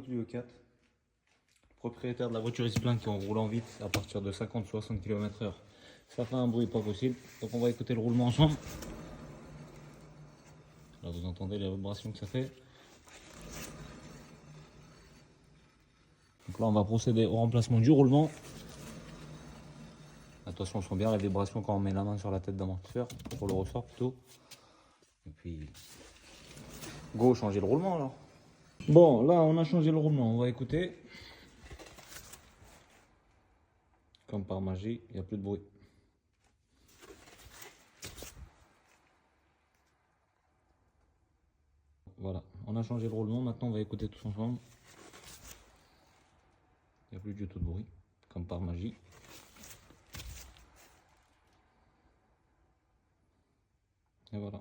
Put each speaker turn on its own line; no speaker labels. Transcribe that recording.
Clio 4. Le propriétaire de la voiture explique qu'en roulant vite, à partir de 50-60 km/h, ça fait un bruit pas possible. Donc on va écouter le roulement ensemble. Là vous entendez les vibrations que ça fait. Donc là on va procéder au remplacement du roulement. Attention, on sent bien la vibration quand on met la main sur la tête d'amortisseur, pour le ressort plutôt. Et puis, go, changer le roulement alors. Bon, là on a changé le roulement, on va écouter. Comme par magie, il n'y a plus de bruit. Voilà, on a changé le roulement, maintenant on va écouter tous ensemble. Il n'y a plus du tout de bruit, comme par magie. Et voilà.